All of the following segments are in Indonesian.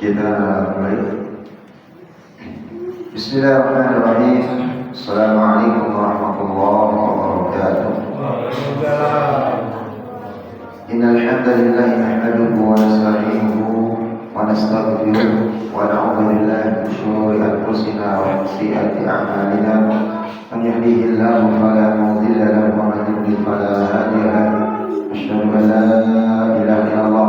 Kita mulai. Bismillahirrahmanirrahim. Assalamualaikum warahmatullahi wabarakatuh. Innal hamdalillah nahmaduhu wa nasta'inuhu wa nastaghfiruh wa na'udzu billahi min shururi anfusina wa min sayyiati a'malina. Man yahdihillahu fala mudilla lahu wa man yudlil fala hadiya lahu. Asyhadu an la ilaha illallah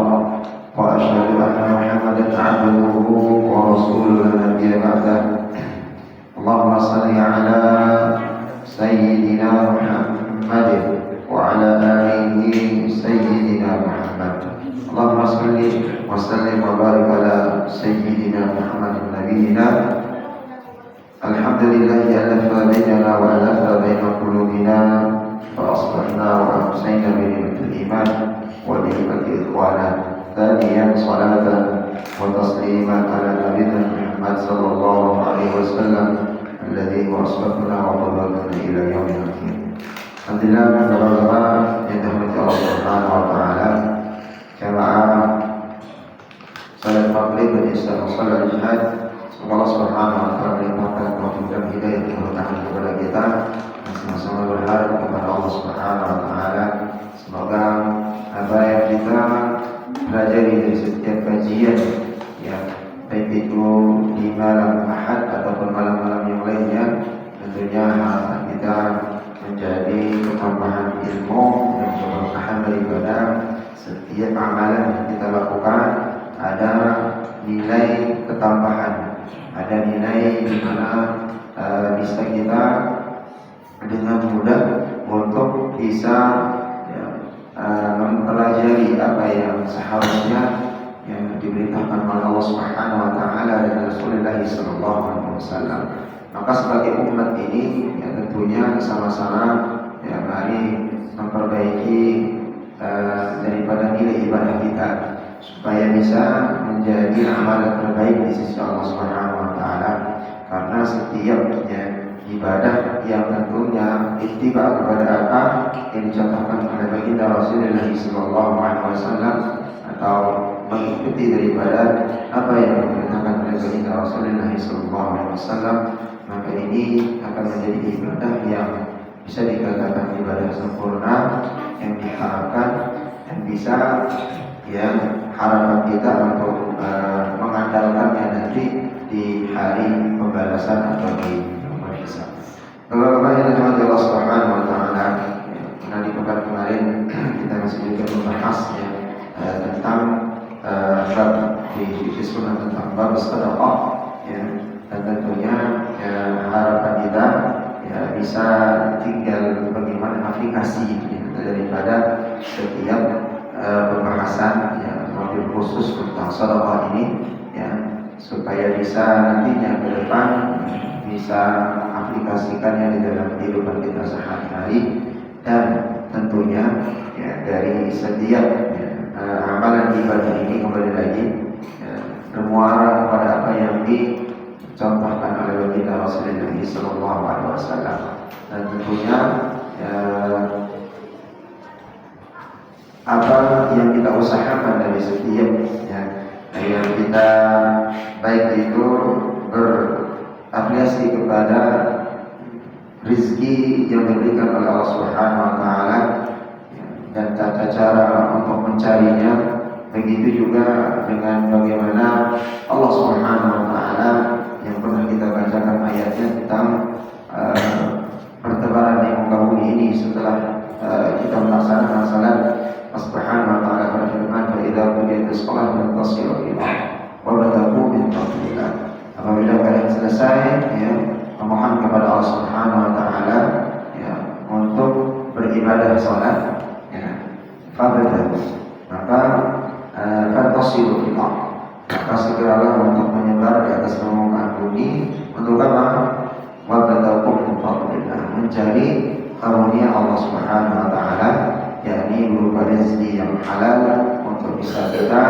wa asyhadu anna Muhammadan 'abduhu wa rasuluhu la nabiyya ba'dahu. Allahumma shalli 'ala sayyidina Muhammadin wa 'ala alihi sayyidina Muhammad. Allahumma shalli wa sallim wa barik 'ala sayyidina Muhammadin nabiyina. Alhamdulillahi alafa bainana wa alafa baina qulubina fa asbahna wa amsayna bi ni'matil iman wa bi ni'matil ikhwana. ثانيا صلاة وتسليما على نبينا محمد صلى الله عليه وسلم الذي هو أسوتنا وقدوتنا إلى يوم الدين. Alhamdulillah, saudara-saudara yang dirahmati Allah Subhanahu wa taala, jamaah salat maghrib dan isya salat jihad, semoga Allah Subhanahu wa taala melimpahkan taufik dan hidayah kepada kita dan sama-sama berharap kepada Allah Subhanahu wa taala. Semoga apa yang kita pelajari dari setiap kajian, ya, baik itu di malam Ahad ataupun malam-malam yang lainnya, tentunya harapan kita menjadi ketambahan ilmu dan keberkahan daripada setiap amalan yang kita lakukan. Ada nilai ketambahan, ada nilai di mana bisa kita dengan mudah untuk bisa mempelajari apa yang seharusnya yang diberitakan oleh Allah Subhanahu wa taala dan Rasulullah sallallahu alaihi wasallam. Maka sebagai umat ini, ya, tentunya sama-sama, ya, mari memperbaiki daripada nilai ibadah kita supaya bisa menjadi amalan terbaik di sisi Allah Subhanahu wa taala. Karena setiap, ya, ibadah yang tentunya ittiba kepada apa yang dicontohkan oleh baginda Rasulullah sallallahu alaihi wasallam atau mengikuti daripada apa yang diperintahkan oleh baginda Rasulullah sallallahu alaihi wasallam, maka ini akan menjadi ibadah yang bisa dikatakan ibadah sempurna yang diharapkan dan bisa, ya, harapan kita untuk mengandalkannya nanti di hari pembalasan atau di Bapak-bapak yang dirahmati Allah Subhanahu wa taala, di pekan kemarin kita masih juga membahas, ya, tentang bab di sunnah tentang bab sedekah, ya, dan tentunya, ya, harapan kita, ya, bisa tinggal bagaimana aplikasi, ya, daripada setiap pembahasan, ya, mobil khusus tentang sedekah ini supaya bisa nantinya ke depan bisa aplikasikannya di dalam kehidupan kita sehari-hari. Dan tentunya ya, dari setiap amalan ibadah ini kembali lagi bermuara kepada apa yang dicontohkan oleh baginda Rasulullah SAW. Dan tentunya apa yang kita usahakan dari setiap yang kita baik itu berafiliasi kepada rizki yang diberikan oleh Allah Subhanahu wa taala dan tata cara untuk mencarinya, begitu juga dengan bagaimana Allah Subhanahu wa taala yang pernah kita bacakan ayatnya tentang pertebaran di muka bumi ini setelah kita melaksanakan salat. Allah Subhanahu wa taala berfirman, "Fa idza qudiyatis shalah fantasiru ila wa bataku min fadlillah." Apabila kalian selesai memohon kepada Allah Subhanahu wa taala untuk beribadah salat, maka fantasiru ila, maka segeralah untuk menyebar di atas permukaan bumi untuk apa? Wa bataku min fadlillah, mencari karunia Allah Subhanahu wa taala, yakni berupa rezeki yang halal untuk bisa kita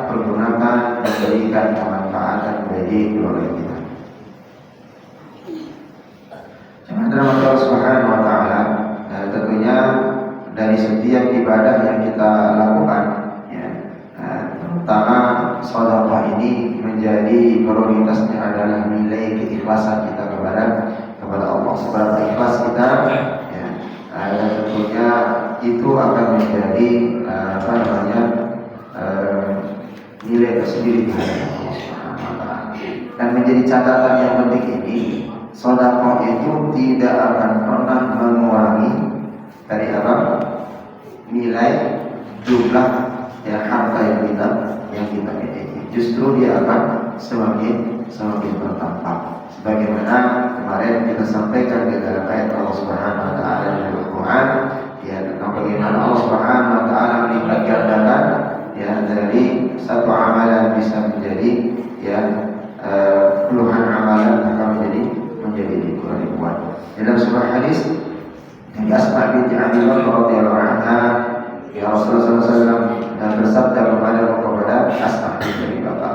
pergunakan dan berikan kemanfaatan bagi keluarga kita. Jemaah Allah Subhanahu wa taala, tentunya dari setiap ibadah yang kita lakukan, terutama sedekah ini menjadi prioritasnya adalah nilai keikhlasan kita kepada Allah. Seberapa ikhlas kita, dan tentunya itu akan menjadi nilai tersendiri Allah Subhanahu wa taala. Dan menjadi catatan yang penting ini, sedekah itu tidak akan pernah mengurangi dari nilai jumlah harta yang kita miliki. Justru dia akan semakin bertambah. Sebagaimana kemarin kita sampaikan di dalam ayat Allah Subhanahu wa taala dalam Al-Qur'an, tentang bagaimana Allah Subhanahu wa taala melipat gandakan dari satu amalan bisa menjadi puluhan amalan akan menjadi ribuan. Dalam sebuah hadis dari Asma binti Abi Bakar radhiyallahu anha, Rasulullah SAW bersabda kepada Asma binti Abi Bakar,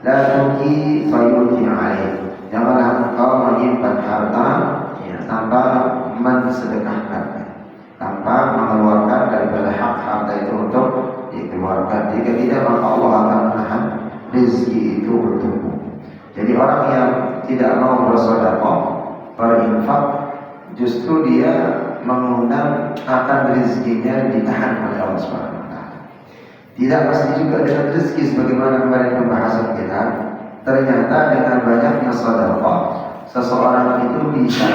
"La tuki fayuti alaih." Janganlah engkau menyimpan harta tanpa mensedekahkan, tanpa mengeluarkan daripada hak harta itu untuk dikeluarkan. Jika tidak, maka Allah akan menahan rezeki itu bertumbuh. Jadi orang yang tidak mau bersedekah, berinfak, justru dia mengundang akan rezekinya ditahan oleh Allah Subhanahu wa taala. Tidak pasti juga dengan rezeki sebagaimana kemarin pembahasan kita. Ternyata dengan banyaknya sedekah, seseorang itu bisa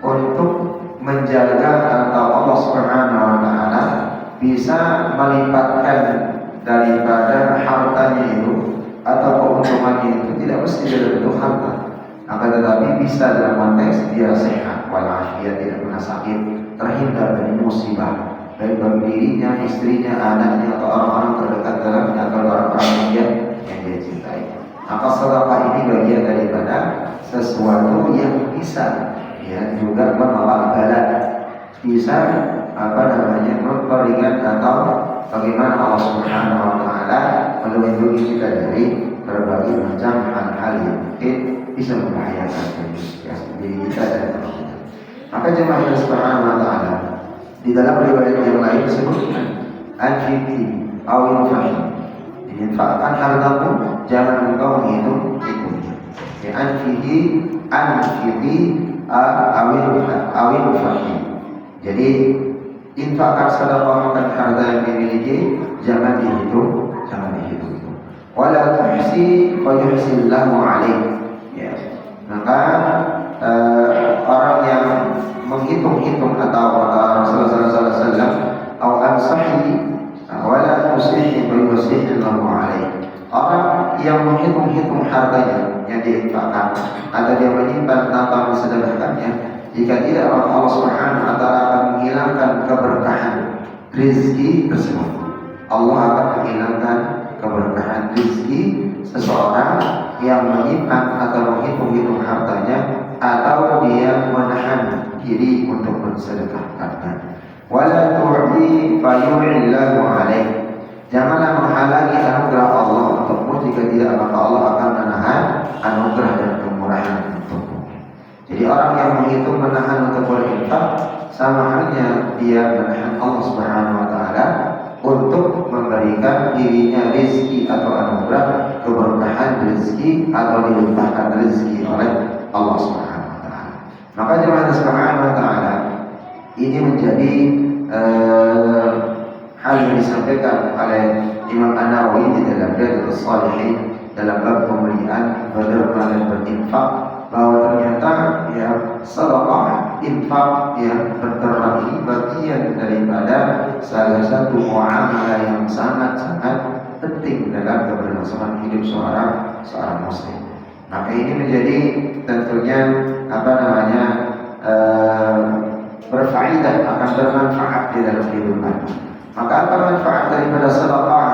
untuk menjaga atau Allah Subhanahu wa taala bisa melipatkan daripada hartanya itu atau keuntungannya itu, tidak mesti dalam bentuk harta, akan tetapi bisa dalam konteks dia sehat walafiat, tidak pernah sakit, terhindar dari musibah baik bagi dirinya, istrinya, anaknya atau orang-orang terdekat dalamnya atau orang-orang yang dia cintai. Maka sedekah ini bagian daripada sesuatu yang bisa juga menolak bala, bisa memperingat atau bagaimana Allah Subhanahu wa taala melindungi kita dari berbagai macam hal-hal yang mungkin bisa membahayakan diri kita dan orang kita. Maka jemaah Allah Subhanahu wa taala di dalam riwayat yang lain disebutkan anfiti awil fahim, infakkan hartamu, jangan engkau menghitung-hitungnya. Anfiti awil fahim. Jadi infakkan sedekahkan harta yang dimiliki, jangan dihitung. Wala tuhsi fa yuhsillahu alaik. Maka orang yang menghitung-hitung atau kata Rasulullah sallallahu alaihi wasallam, "Au ansahi wala tusih fa yuhsillahu alaik." Orang yang menghitung-hitung hartanya yang diinfakkan atau dia menyimpan tanpa mensedekahkannya, jika tidak maka Allah Subhanahu wa taala akan menghilangkan keberkahan rezeki tersebut. Allah akan menghilangkan keberkahan rezeki seseorang yang menyimpan atau menghitung-hitung hartanya atau dia menahan diri untuk mensedekahkannya. Wala tu'ti fayu'illahu alaih. Janganlah menghalangi anugerah Allah untukmu, jika tidak maka Allah akan menahan anugerah dan kemurahan untukmu. Jadi orang yang menghitung menahan untuk berinfak sama halnya dia menahan Allah Subhanahu wa taala untuk memberikan dirinya rezeki atau anugerah, keberkahan rezeki atau dilimpahkan rezeki oleh Allah Subhanahu wa taala. Maka jemaah Subhanahu wa taala ini menjadi hal yang disampaikan oleh Imam An-Nawawi di dalam Riyadhus Shalihin dalam bab pemuliaan berderma dan berinfak, bahwa ternyata ya sedekah infak yang berderma ini bagian daripada salah satu muamalah yang sangat-sangat penting dalam keberlangsungan hidup seorang muslim. Maka ini menjadi tentunya berfaedah, akan bermanfaat di dalam kehidupan. Maka apa manfaat daripada sedekah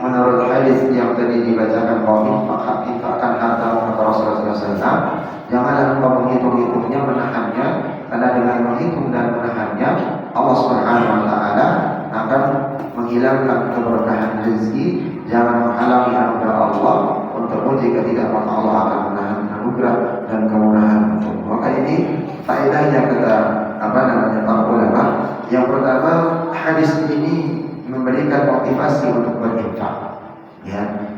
menurut hadis yang tadi dibacakan, bahwa infakkan harta kata Rasulullah SAW, janganlah engkau menghitung-hitungnya, menahannya, karena dengan menghitung dan menahannya Allah Subhanahu wa taala akan menghilangkan keberkahan rezeki. Jangan menghalangi anugerah Allah untukmu, jika tidak maka Allah akan menahan anugerah dan kemurahan untukmu. Maka ini faedahnya kata para ulama. Yang pertama, hadis ini memberikan motivasi untuk berinfak. Ya,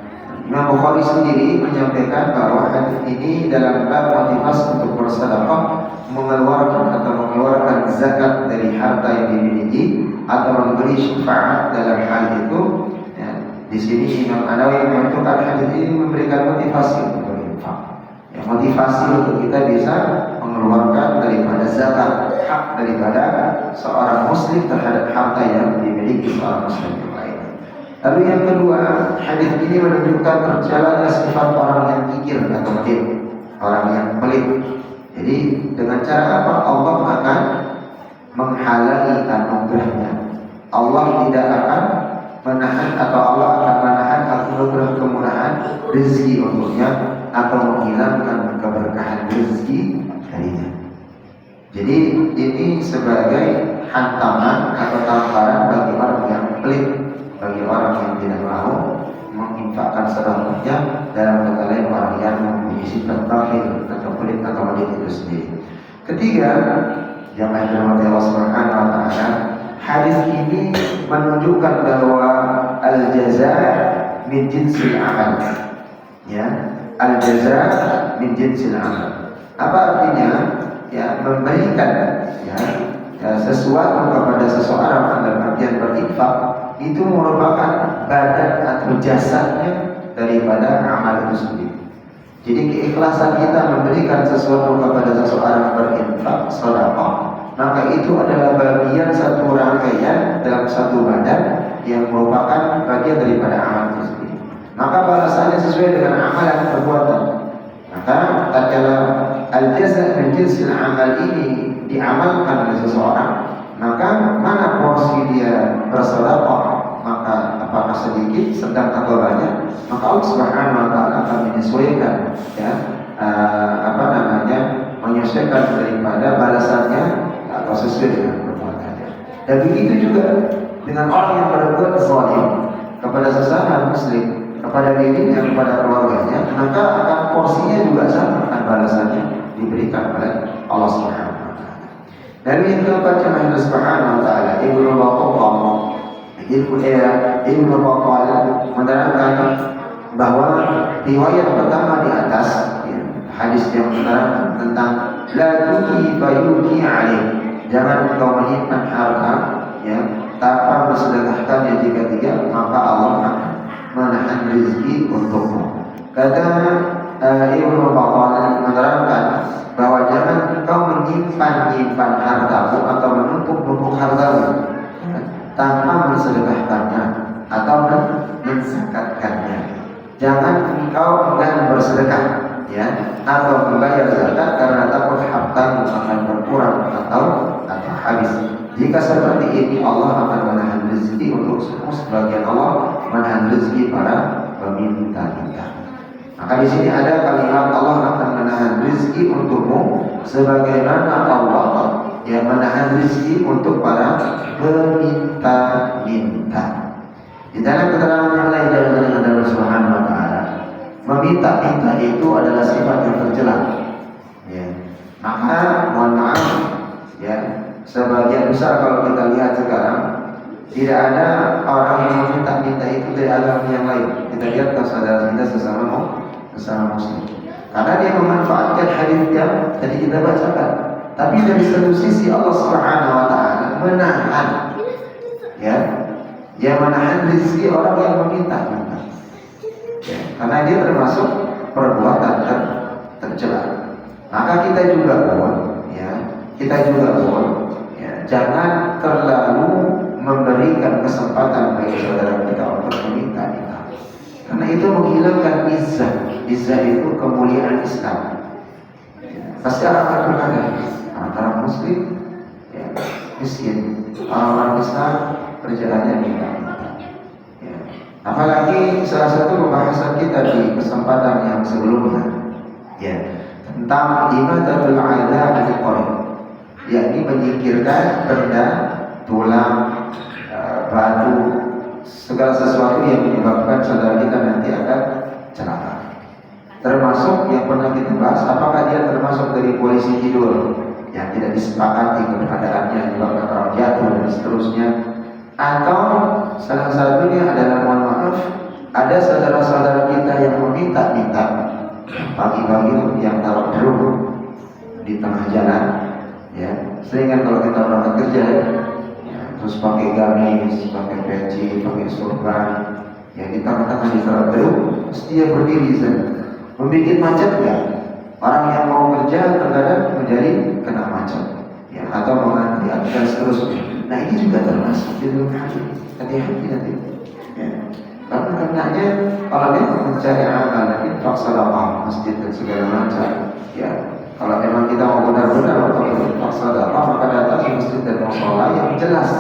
Imam Bukhari sendiri menyampaikan bahwa hadis ini dalam bab motivasi untuk bersedekah, mengeluarkan zakat dari harta yang dimiliki atau memberi syafaat dalam hal itu. Ya, di sini Imam An-Nawawi menentukan hadis ini memberikan motivasi untuk berinfak. Ya, motivasi untuk kita bisa mengeluarkan daripada zakat, hak daripada seorang muslim terhadap harta yang dimiliki seorang muslim yang lain. Lalu yang kedua, hadis ini menunjukkan terjalannya sifat orang yang kikir atau pelit, orang yang pelit. Jadi dengan cara apa Allah akan menghalangi anugerahnya. Allah tidak akan menahan, atau Allah akan menahan anugerah kemurahan rezeki untuknya, atau menghilangkan keberkahan rezeki darinya. Jadi ini sebagai hantaman atau tamparan bagi orang yang pelit, bagi orang yang tidak mau menginfakkan sedekahnya, dalam kata lain orang yang mempunyai sifat bakhil atau pelit atau pelit itu sendiri. Ketiga, yang dirahmati Allah Subhanahu wa taala, hadis ini menunjukkan bahwa al-jazaa min jinsil amal. Ya, al-jazaa min jinsil amal. Apa artinya? Ya, memberikan sesuatu kepada seseorang dalam artian berinfak itu merupakan badan atau jasadnya daripada amal itu sendiri. Jadi keikhlasan kita memberikan sesuatu kepada seseorang berinfak, sedekah, maka itu adalah bagian satu rangkaian dalam satu badan yang merupakan bagian daripada amal itu sendiri. Maka balasannya sesuai dengan amalan perbuatan. Maka tatkala al-jazaa min jinsil amal ini diamalkan oleh seseorang, maka mana porsi dia bersedekah, maka apakah sedikit, sedang atau banyak, maka Allah Subhanahu wa taala akan menyesuaikan, menyesuaikan daripada balasannya atau sesuai dengan perbuatannya. Dan begitu juga dengan orang yang berbuat zalim kepada sesama muslim, kepada dirinya, kepada keluarganya, maka akan porsinya juga sama, akan balasannya diberikan oleh Allah Subhanahu wa taala. Dan yang keempat, jemaah Subhanahu wa taala, Ibnu Battal menerangkan bahwa riwayat pertama di atas, hadis yang menerangkan tentang la tuki fayuki alaih, jangan engkau menyimpan harta tanpa bersedekahkannya, jika tidak maka Allah akan menahan rezeki untukmu. Kata Ibnu Battal menerangkan bahwa jangan engkau menyimpan hartamu atau menumpuk hartamu tanpa mensedekahkannya atau menzakatkannya. Jangan engkau enggan bersedekah atau membayar zakat karena takut hartamu akan berkurang atau habis. Jika seperti ini Allah akan menahan rezeki untuk sebagian Allah menahan rezeki para peminta-minta. Maka di sini ada kalimat Allah akan menahan rezeki untukmu sebagaimana Allah yang menahan rezeki untuk para peminta-minta. Di dalam keterangan yang lain dari Allah Subhanahu wa taala, meminta-minta itu adalah sifat yang tercela. Ya. Maka mohon maaf ya, sebagian besar kalau kita lihat sekarang tidak ada orang yang meminta-minta itu dari agama yang lain. Kita lihat saudara kita sesama muslim. Karena dia memanfaatkan hadis yang tadi kita bacakan. Tapi dari satu sisi Allah Subhanahu wa taala menahan ya, dia menahan rezeki orang yang meminta-minta. Ya, karena dia termasuk perbuatan tercela. Maka kita juga jangan terlalu memberikan kesempatan bagi saudara kita untuk meminta-minta. Karena itu menghilangkan izzah. Izzah itu kemuliaan Islam. Ya, pasti akan berkata antara muslim ya, miskin, orang Islam kerjaannya minta-minta. Ya. Apalagi salah satu pembahasan kita di kesempatan yang sebelumnya ya, tentang imatatul adza anil qarib, yakni menyingkirkan benda, tulang, batu, segala sesuatu yang menyebabkan saudara kita nanti akan celaka. Termasuk yang pernah kita bahas, apakah dia termasuk dari polisi tidur yang tidak disepakati keberadaannya, menyebabkan orang jatuh dan seterusnya, atau salah satunya adalah mohon maaf, ada saudara-saudara kita yang meminta-minta pagi-pagi yang taruh drum di tengah jalan ya, sering kan kalau kita berangkat kerja ya, terus pakai gamis, pakai peci, pakai sorban ya, di tengah-tengah di taruh drum, terus dia berdiri membuat macet ya. Orang yang mau kerja terkadang menjadi kena macet ya, atau mengantri dan seterusnya. Nah ini juga termasuk di dalam hati-hati nanti ya. Karena karenanya kalau dia mencari amal dan infak sedekah masjid dan segala macam ya, kalau memang kita mau benar-benar untuk infak sedekah, maka datang ke masjid dan mushola yang jelas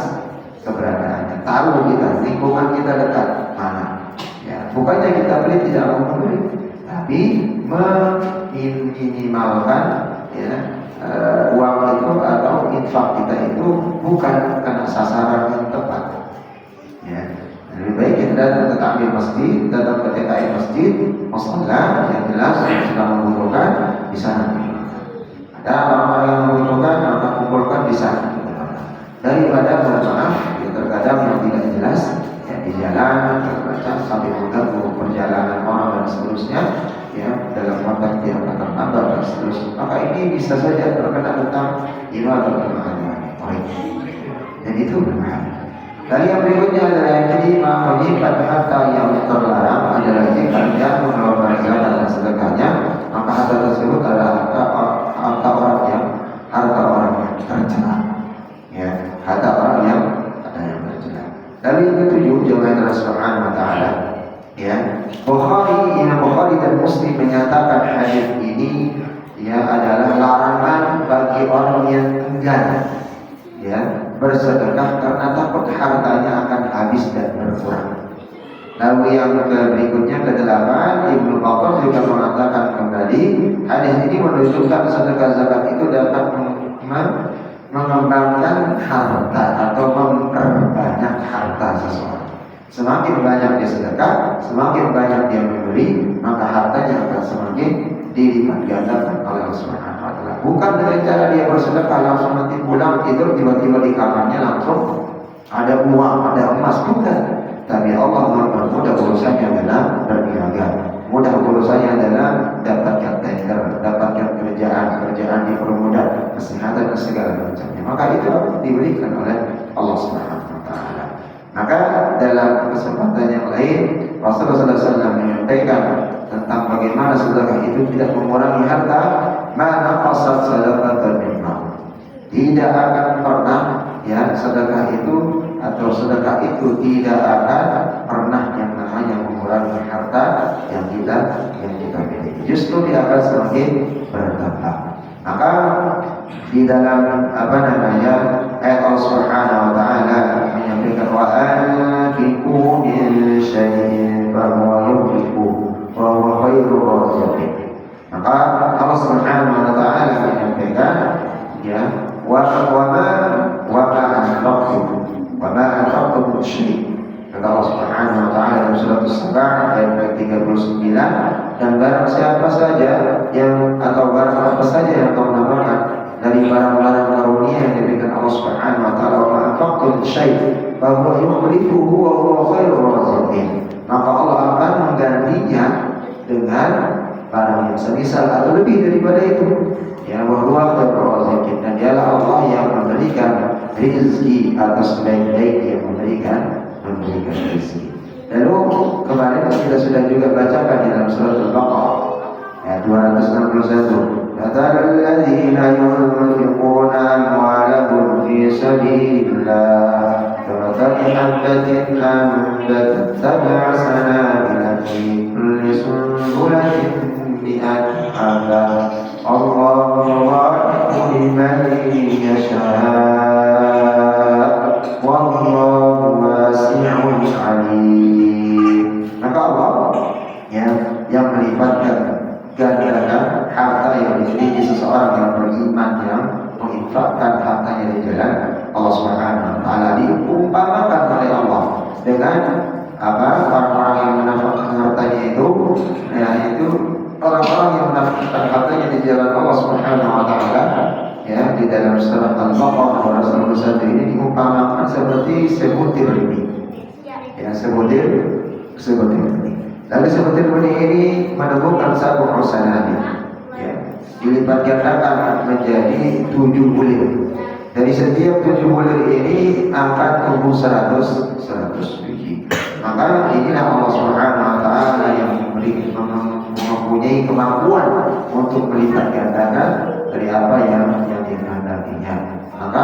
keberadaannya, tahu kita lingkungan kita dekat mana ya. Bukannya kita beli tidak mau membeli, tapi meminimalkan ya, uang itu atau infak kita itu bukan karena sasaran yang tepat ya. Lebih baik kita datang ke takmir masjid, datang ke TKI masjid, mushola yang jelas yang sedang membutuhkan di sana. Ada orang-orang yang membutuhkan, maka kumpulkan di sana. Daripada bermaaf ya, terkadang yang tidak jelas ya, di jalan terbaca sampai mengganggu perjalanan orang dan seterusnya ya, dalam konteks yang akan terlambat dan seterusnya, maka ini bisa saja terkena tentang iman atau kemahaman. Dan itu berbahaya. Dari yang berikutnya adalah yang kelima, menyimpan harta yang terlarang adalah jika dia mengeluarkan zakat dan sedekahnya, maka harta tersebut adalah harta orang yang tercela. Ya, harta orang yang tercela. Dari yang ketujuh, jemaah Allah Subhanahu wa taala. Ya, Imam Bukhari dan Muslim menyatakan hadis ini ya adalah larangan bagi orang yang enggan ya bersedekah karena takut hartanya akan habis dan berkurang. Lalu yang berikutnya ke-8, Ibnu Battal juga mengatakan kembali hadis ini menunjukkan sedekah zakat itu dapat mengembangkan harta atau memperbanyak harta seseorang. Semakin banyak dia sedekah, semakin banyak dia memberi, maka hartanya akan semakin dilipat gandakan oleh Allah Subhanahu wa taala. Bukan dengan cara dia bersedekah langsung nanti pulang tidur tiba-tiba di kamarnya langsung ada uang, ada emas, bukan. Tapi Allah mempermudah urusannya dalam berniaga. Mudah urusannya adalah dapatkan tender, dapatkan kerjaan dipermudah, kesehatan dan segala macamnya. Maka itu diberikan oleh Allah Subhanahu wa taala. Maka dalam kesempatan yang lain Rasulullah SAW menyampaikan tentang bagaimana sedekah itu tidak mengurangi harta, mana qasad sadaqatan min mal. Tidak akan pernah ya sedekah itu atau sedekah itu tidak akan pernah yang namanya mengurangi harta yang kita miliki. Justru dia akan semakin bertambah. Maka di dalam ayat Allah Subhanahu wa taala menyampaikan wa anfiqu min syai'in fa huwa yunfiqu wa huwa khairur Maka Allah Subhanahu wa taala menyampaikan ya wa ma anfaqtum syai'. Kata Allah Subhanahu wa taala dalam surat As-Saba ayat 39, dan barang siapa saja yang atau barang apa saja yang kau namakan dari barang-barang karunia yang diberikan Allah Subhanahu wa taala, wa ma anfaqtum syai' fa huwa yukhlifuhu wa huwa khairur raziqin. Maka Allah akan menggantinya dengan barang yang semisal atau lebih daripada itu. Ya, wa huwa khairur raziqin, dan dialah Allah yang memberikan rezeki atas baik-baik yang memberikan rezeki. Lalu kemarin kita sudah juga bacakan di dalam surat Al-Baqarah ayat 261. Matalul ladzina yunfiquna amwalahum fi sabilillah kamathali habatin anbatat sab'a sanabila fi kulli sunbulatin mi'atu habah Allahu yudha'ifu liman yasha' wallahu wasi'un 'alim. Maka Allah yang melipatkan gandakan harta yang dimiliki seseorang yang beriman, yang menginfakkan hartanya di jalan Allah Subhanahu wa taala, diumpamakan oleh Allah dengan orang-orang yang menafkahkan hartanya itu, yaitu orang-orang yang menafkahkan hartanya di jalan Allah Subhanahu wa taala. Ya, di dalam surat Al-Baqarah 291 ini diumpamakan seperti sebutir benih. Ya, sebutir benih. Lalu sebutir benih ini menumbuhkan sab'u husanabil. Ya, dilipat gandakan menjadi 7 bulir. Dari setiap 7 bulir ini akan tumbuh 100 biji. Maka inilah Allah Subhanahu wa taala yang mempunyai kemampuan untuk melipat gandakan dari apa yang dikehendakinya. Maka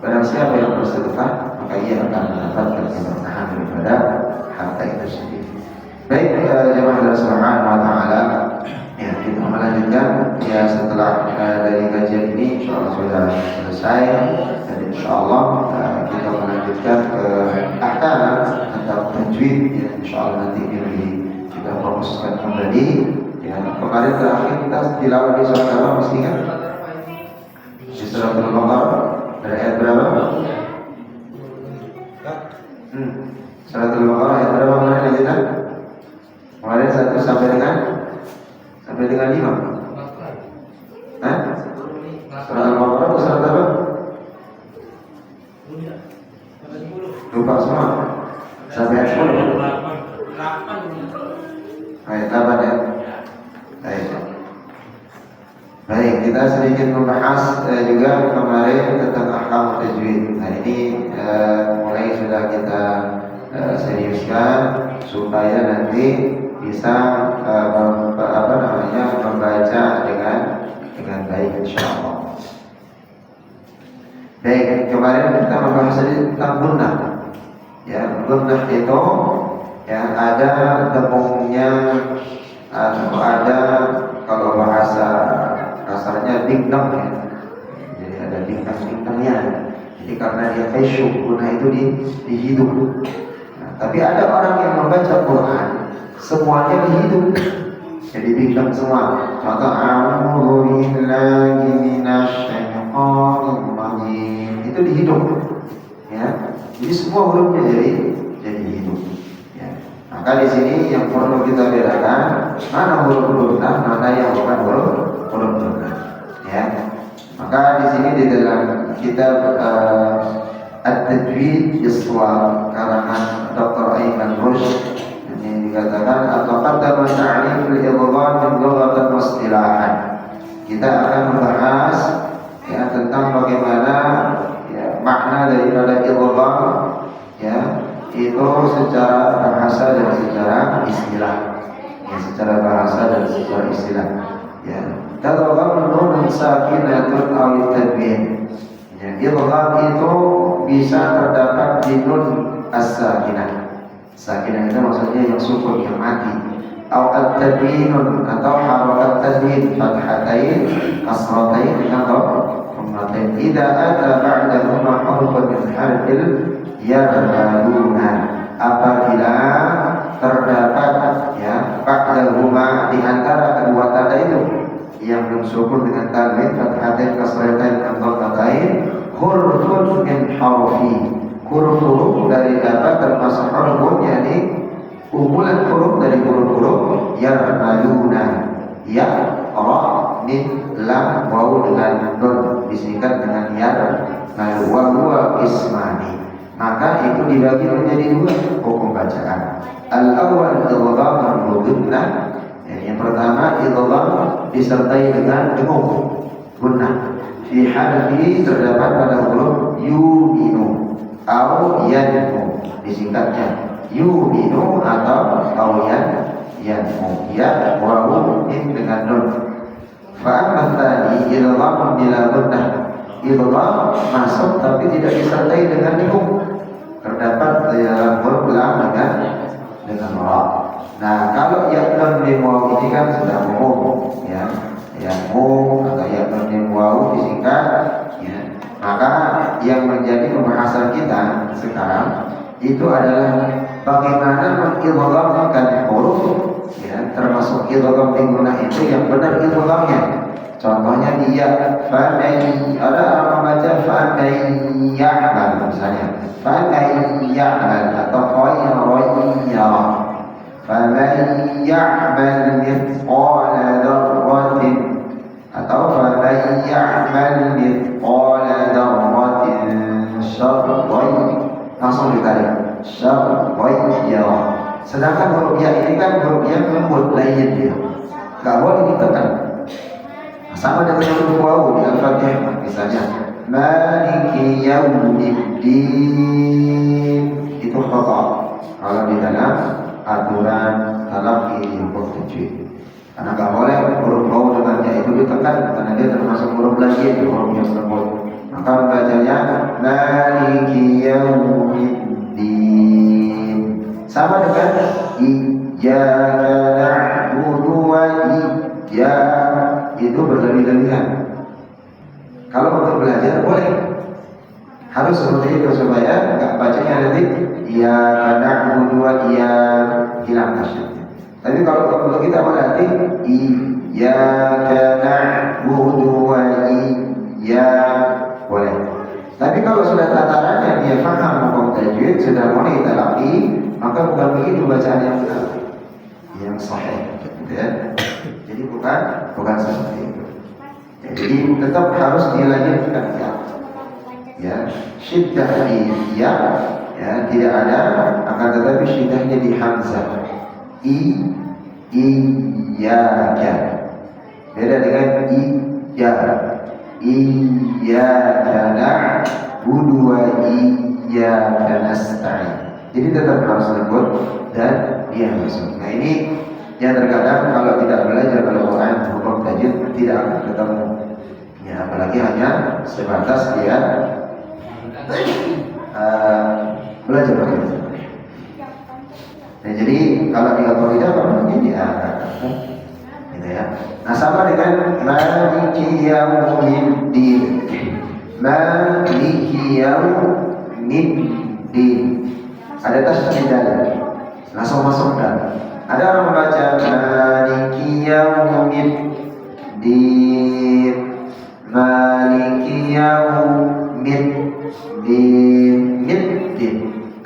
barang siapa yang bersedekah, maka ia akan mendapatkan keberkahan daripada harta itu sendiri. Baik, jemaah Allah Subhanahu wa taala, ya, kita melanjutkan ya setelah dari kajian ini insyaallah sudah selesai, dan insyaallah kita melanjutkan ke ahkam atau tajwid, ya, insyaallah nanti ini kita fokuskan kembali. Ya, kemarin terakhir kita tilawah di surat apa mesti kan? Di surat Al-Baqarah dari ayat berapa? Surat Al-Baqarah ayat berapa kemarin kita? Kemarin 1 sampai dengan 5. Hah? Surat Al-Baqarah atau surat apa? Lupa semua. Sampai ayat 10. Ayat 8 ya. Baik, kita sedikit membahas juga kemarin tentang ahkam tajwid. Nah ini mulai sudah kita seriuskan supaya nanti bisa membaca dengan baik insyaallah. Baik, kemarin kita membahas tentang gunnah. Ya, gunnah itu ya ada tepungnya, ada kalau bahasa kasarnya bintang ya. Jadi ada bintang-bintangnya. Jadi karena dia khasyuk, gunnah itu di hidung. Nah, tapi ada orang yang membaca Quran semuanya di hidung, jadi bintang semua. Contoh a'udzu billahi minasyaitonir rajim, itu di hidung. Ya. Jadi semua hurufnya jadi hidung. Ya. Maka di sini yang perlu kita bedakan mana huruf gunnah, mana yang bukan huruf gunnah. Ya. Maka di sini di dalam kitab At-Tajwid Yuswa karangan Dr. Aiman Rushd ini dikatakan atau qaddama ta'rif al-idgham min lughatan wa istilahan. Kita akan membahas ya tentang bagaimana ya makna daripada idgham ya itu secara bahasa dan secara istilah. Ya, secara bahasa dan secara istilah. Ya, idgham nun sakinatun aw tanwin. Ya, idgham itu bisa terdapat di nun as-sakinah. Sakinah itu maksudnya yang sukun, yang mati. Atau at-tanwin atau harakat tanwin, fathatain, kasratain atau dhammatain. Idza ata ba'dahuma harfun min harfil yarbaluna. Apabila terdapat ya ba'dahuma di antara kedua tanda itu sukun dengan tanwin, fathatain, kasratain, dan dhammatain, hurufun min harfi. Huruf-huruf dari kata termasuk huruf, yakni kumpulan huruf dari huruf-huruf yarmaluna, ya, ra, min, lam, waw dengan nun disingkat dengan yar, wa huwa ismani. Maka itu dibagi menjadi dua hukum bacaan. Al-awwal idgham gunnah. Yang pertama idgham disertai dengan dengung gunnah. Fi harfi terdapat pada huruf yuminu atau yanmu, disingkatnya yuminu atau yanmu, ya, wawu min dengan nun. Fa'amma tsani idgham bila gunnah. Idgham masuk tapi tidak disertai dengan dengung. Terdapat dalam huruf lam dengan ra. Nah, kalau nun mim waw ini kan sudah umum, ya, mu atau nun mim waw disingkat, ya. Maka yang menjadi pembahasan kita sekarang itu adalah bagaimana mengidghamkan huruf, ya, termasuk idgham di gunnah itu yang benar idghamnya. Contohnya dia ada orang membaca ya'mal misalnya, ya'mal atau khayra, faman ya'mal mithqala dzarratin atau faman ya'mal mithqala dzarratin syarran, langsung ditarik syarran. Sedangkan huruf ya ini kan huruf yang lembut, lain dia, nggak boleh ditekan. Sama dengan huruf wawu di Al-Fatihah, misalnya Maliki Yaumiddin, itu khata kalau di dalam aturan talaqi hukum tajwid. Karena nggak boleh huruf wawu dengannya itu ditekan, karena dia termasuk huruf lagi huruf yang tersebut. Maka bacanya Maliki Yaumiddin. Sama dengan Iyyaka na'budu wa iyyaka, itu berlebih-lebihan. Kalau untuk belajar boleh, harus seperti itu supaya nggak bacanya nanti ya karena kedua ia hilang nasyidnya. Tapi kalau untuk kita berarti iya karena kedua iya boleh. Tapi kalau sudah tatarannya dia paham hukum tajwid, sudah mulai talaqi, maka bukan begitu bacaan yang benar, yang sahih, gitu ya. Jadi bukan seperti itu. Jadi tetap harus dilanjutkan, ya. Syiddah di ya, tidak ada, akan tetapi syiddahnya di hamzah. Iyyaka. Beda dengan iyyaka na'budu wa iyyaka nasta'in. Jadi tetap harus lembut dan dia masuk. Nah ini yang terkadang kalau tidak belajar Al-Quran hukum tajwid tidak akan ketemu, ya, apalagi hanya sebatas dia belajar begitu. Nah jadi kalau dia tidak mungkin dia akan ketemu, gitu ya. Nah sama dengan Maliki Yaumiddin, Maliki Yaumiddin, ada tasydid langsung masuk dan ada orang membaca Maliki Yaumiddin, Maliki Yaumiddin.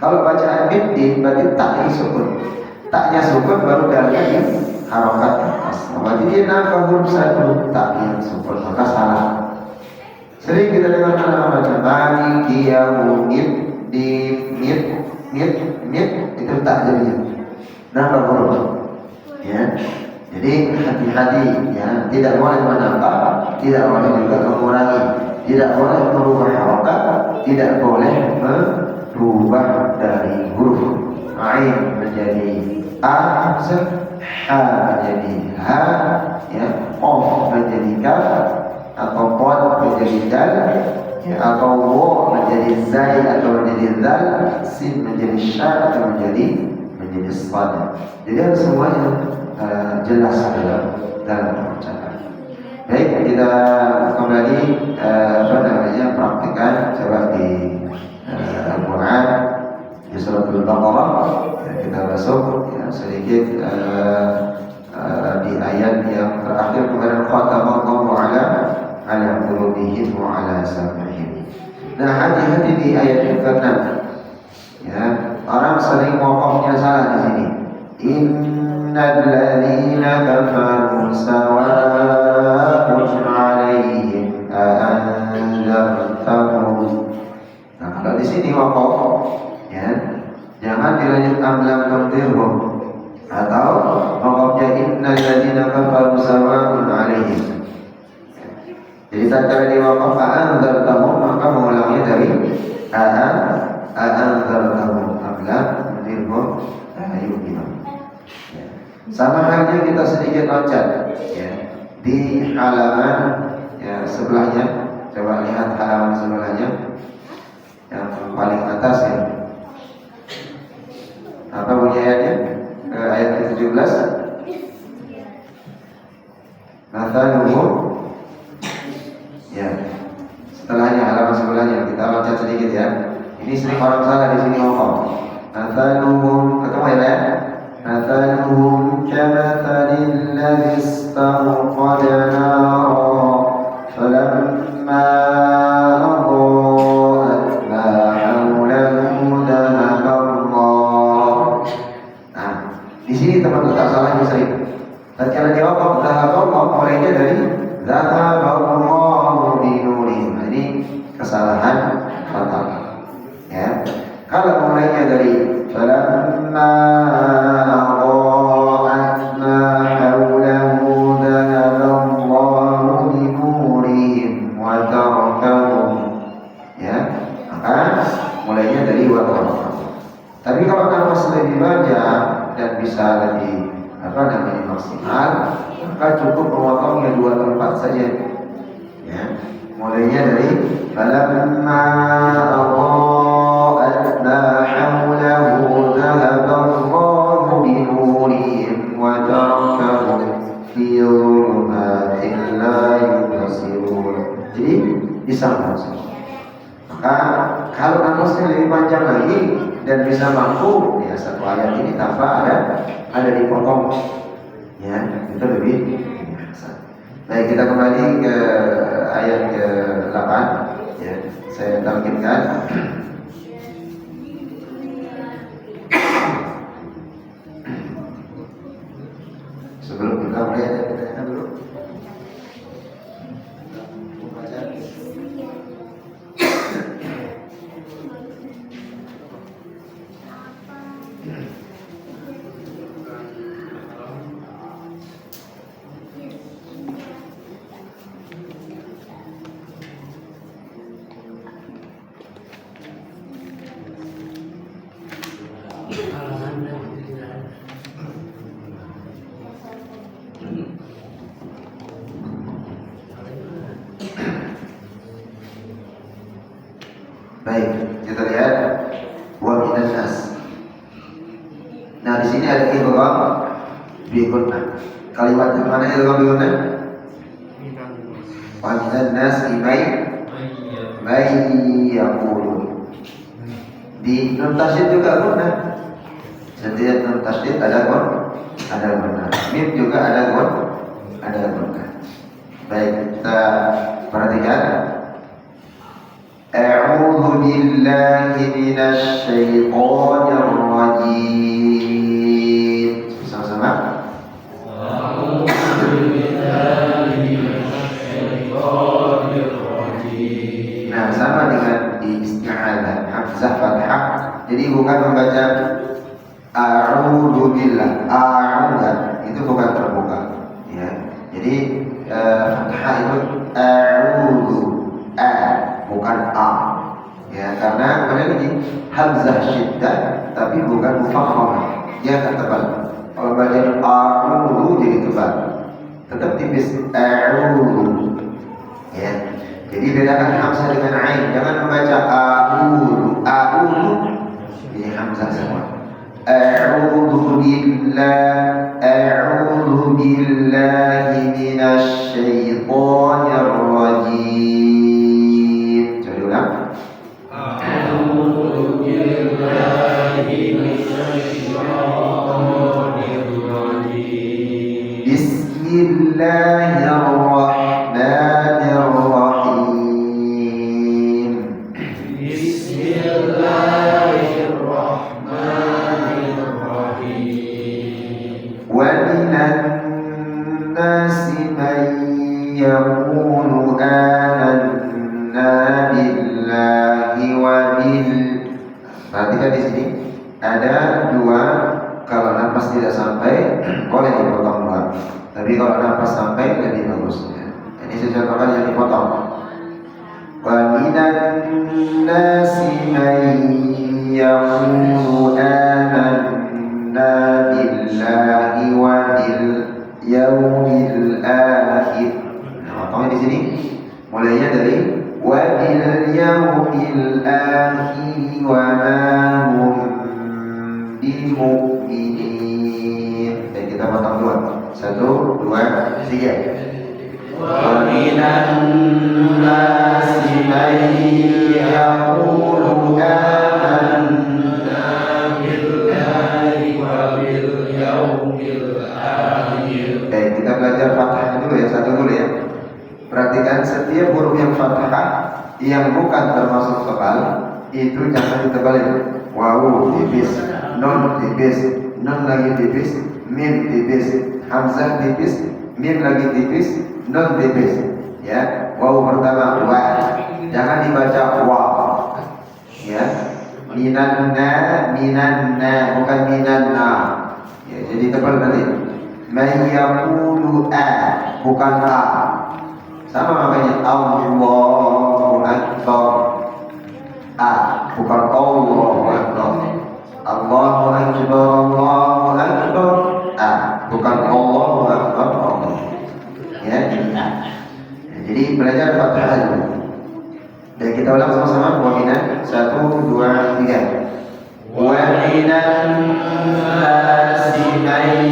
Kalau bacaan middin berarti taknya sukun. Taknya sukun baru dalnya yang harokat atas. Berarti dia nafah huruf satu, taknya sukun, maka salah. Sering kita dengar orang membaca Maliki Yaumiddin, itu tak jadinya. Nambah huruf, ya. Jadi hati-hati, ya. Tidak boleh menambah, tidak boleh juga mengurangi, tidak boleh merubah harokat, tidak boleh merubah dari huruf ain menjadi a, ha menjadi ha, ya, qaf menjadi kaf, atau qad menjadi dal, ya, atau wa menjadi zai atau menjadi zal, sin menjadi sya atau menjadi sad. Jadi harus semuanya jelas dalam perbacaan. Baik, kita kembali praktikan coba di Al-Quran di surat Al-Baqarah. Kita masuk sedikit di ayat yang terakhir, kemudian khatamallahu sam'ihim. Nah, hati-hati di ayat yang ke-6. Ya, orang sering waqafnya salah di sini. Innal ladzina kafaru sawa'un 'alaihim a anzartahum. Nah, kalau di sini waqaf, ya, jangan dilanjut amlam tundirhum atau waqafnya innal ladzina kafaru sawa'un 'alaihim. Jadi tatkala di waqaf anzartahum maka mengulangnya dari anzartahum amlam tundirhum yu'minun. Sama halnya kita sedikit loncat, ya, di halaman ya sebelahnya. Coba lihat halaman sebelahnya yang paling atas ya. Apa bunyi ayatnya? Ayat ke-17. Mathaluhum. Ya. Setelahnya halaman sebelahnya kita loncat sedikit ya. Ini sering orang salah di sini ngomong. Mathaluhum, ketemu ya? Mathaluhum kamathalil ladzi istawqada nara falamma di sini teman letak salahnya sering. Tatkala jawab zahaballahu mulainya dari zahaballahu binurihim. Ini kesalahan fatal. Ya. Kalau mulainya dari falamma adaa'at ma hawlahu zahaballahu binurihim wa tarakahum. Ya. Maka mulainya dari wa tarakahum. Tapi kalau nama sudah dibaca dan bisa lebih maksimal, maka cukup memotongnya 2 tempat saja. Ya, mulainya dari falamma adaa'at ma hawlahu dhahaballahu binurihim wa tarakahum fi dhulumatin la yubsirun. Jadi disambung. Maka kalau namusnya lebih panjang lagi dan bisa mampu, ya satu ayat ini tanpa ada dipotong, ya itu lebih biasa. Baik, kita kembali ke ayat ke-8, ya saya targetkan. Sebelum kita mulai ada pertanyaan dulu. Baik, kita lihat wa minan nas. Nah, di sini ada idgham bi gunnah. Kalimat yang mana idgham bi gunnah? Wa minan nas may yaqulu. Di nun tasydid juga gunnah. Setiap nun tasydid ada gunnah. Mim juga ada gunnah. Baik, kita perhatikan. A'udzu billahi minasy syaithanir rajim. Sama-sama. A'udzu billahi minasy syaithanir rajim. Nah, sama dengan di isti'adzah, hamzah fathah. Jadi bukan membaca a'udzu billah, a'udzu itu bukan terbuka, ya. Jadi fathah itu a'udzu, bukan a, ya, karena kalian ini hamzah syiddah tapi bukan mufakhamah, dia akan tebal. Kalau baca a'udzu jadi tebal, tetap tipis a'udzu, ya. Jadi bedakan hamzah dengan ain, jangan membaca a'udzu jadi hamzah semua. A'udzu billahi minasy syaithanir rajim. Bismillahirrahmanirrahim. yaqulu amanna billahi wa bil. Perhatikan di sini ada dua, kalau nafas tidak sampai boleh dipotong dua, tapi kalau nafas sampai lebih bagus. Ini sesuatu yang dipotong. Wa minan nasi man yaqulu amanna billahi wa bil yaumil akhir. Nah, potongnya di sini mulainya dari wa bil yaumil akhir wa ma hum bimu'minin. Dan kita potong dua. 1, 2, 3. Wa minan nasi man yaqulu amanna billahi wa bil yaumil akhir. Baik, kita belajar fathah dulu ya, satu dulu ya. Perhatikan setiap huruf yang fathah yang bukan termasuk tebal itu jangan ditebalin. Wawu tipis, nun tipis, nun lagi tipis, mim tipis, hamzah tipis, mim lagi tipis, nun tipis. Ya, wawu pertama wa, jangan dibaca wa. Ya, minanna, bukan minanna. Ya, jadi tebal nanti. Man yaqulu a, bukan a. Sama makanya Allahu Akbar. A, bukan Allahu Akbar. Allahu Akbar, Allahu Akbar. A, bukan Allahu Akbar. Ya, ini A. Jadi belajar fathah dulu. Dan kita ulang sama-sama. Wa minan 1, 2, 3. Wa minan nasi man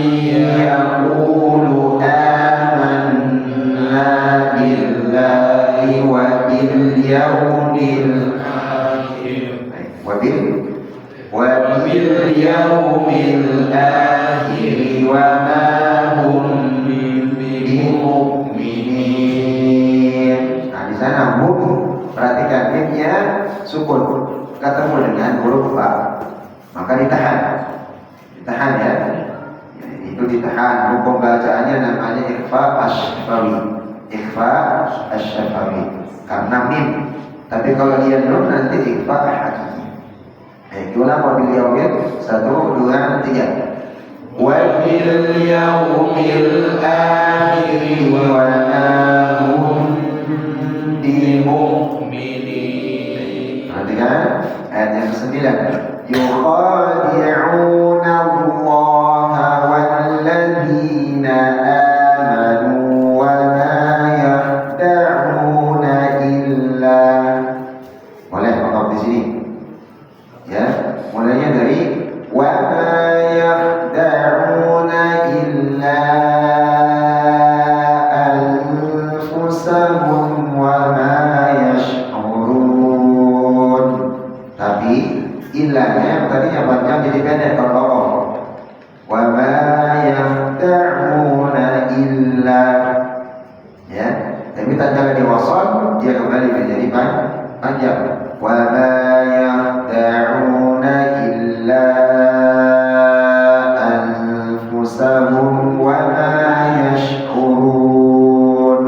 yaqulu amanna billahi wa bil yaumil akhir. Wa bil yaumil akhir wa ma hum bimu'minin. Nah, di sana hum, perhatikan mimnya sukun ketemu dengan huruf ba, maka ditahan ya. Itu ditahan. Hukum bacaannya namanya ikhfa asy-syafawi karena mim. Tapi kalau dia nun nanti ikhfa hakiki. Itulah wabil yaumil 1, 2, 3. Wabil yaumil akhir wa hum bimu'minin. Perhatikan ayat yang ke-9. Yukhadi'una Allah walladzina amanu wa ma yakhda'una illa. Boleh potong di sini. Ya, mulainya dari wa ma yakhda'una illa anfusahum wa ma yash'urun. Tapi ilahnya yang tadinya panjang jadi pendek kalau wa ma yakhda'una illa. Ya, tapi tatkala di wasal dia kembali menjadi panjang. Wa ma yakhda'una illa anfusahum wa ma yash'urun.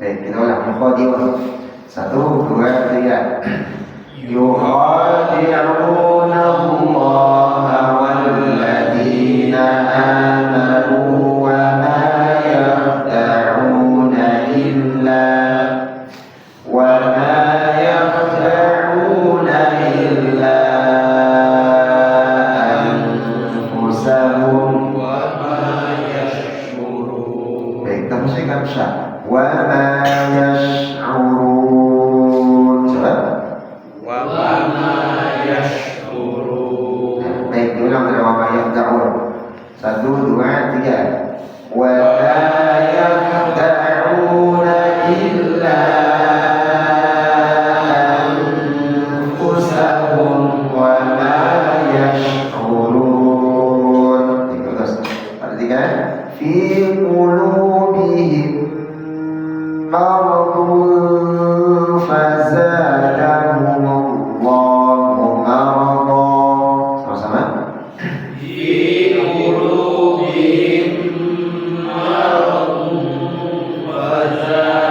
Baik, kita ulang mukhadi'un. 1, 2, 3. Yukhadi'una Allah walladzina amanu wa ma yakhda'una illa anfusahum wa ma yash'urun. Baik, kita musikan sya wa ma yash'urun. Coba wa ma yash'urun. Baik, diulang dari wa ma yakhda'un. 1, 2, 3. Wa ma yakhda'una illa anfusahum wa ma yash'urun. Terus perhatikan fi qulubihim maradun fazadahum Allahu maradan. Sama-sama. Fi qulubihim maradun fazadahum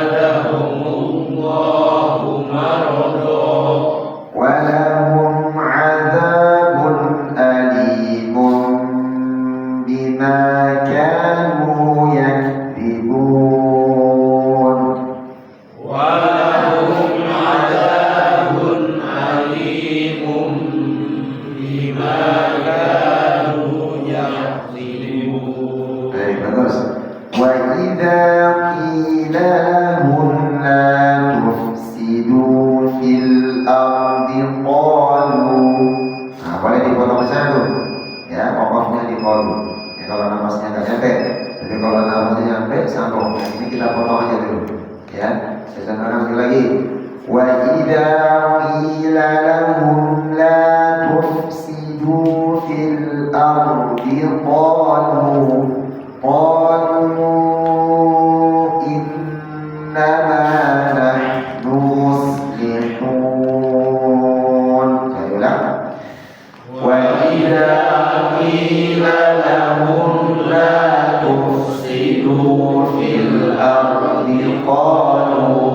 Ya, saya contohkan sekali lagi. Wa idza qila lahum la tufsidu fil ardi qalu innama nahnu muslihun. Saya ulang. Wa idza qila lahum la tufsidu fil ardi qalu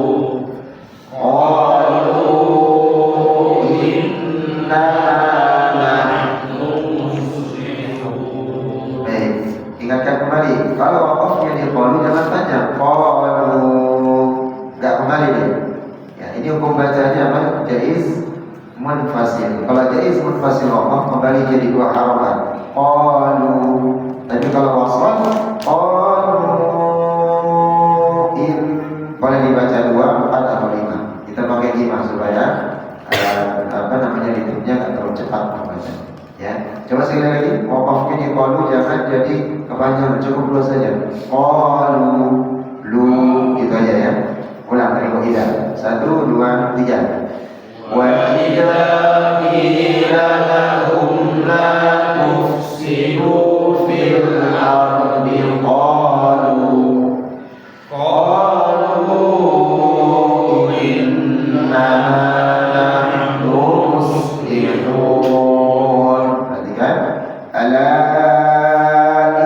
ingatkan kembali, kalau wakafnya di qalu jangan tanya qalu, enggak kembali dia. Ya, ini hukum bacanya apa? Jaiz munfasil. Kalau jaiz munfasil wakaf kembali jadi dua harakat. Qalu. Tapi kalau wasal qalu in boleh dibaca dua, empat atau lima. Kita pakai lima supaya ritmenya enggak terlalu cepat membaca. Ya, coba sekali lagi, wakafnya di qalu jangan jadi kepanjangan, cukup dua saja. Qalu, lu, gitu aja ya. Ulang dari wahida. 1, 2, 3. Wa idza qila lahum la tufsidu fil ardi qalu innama ala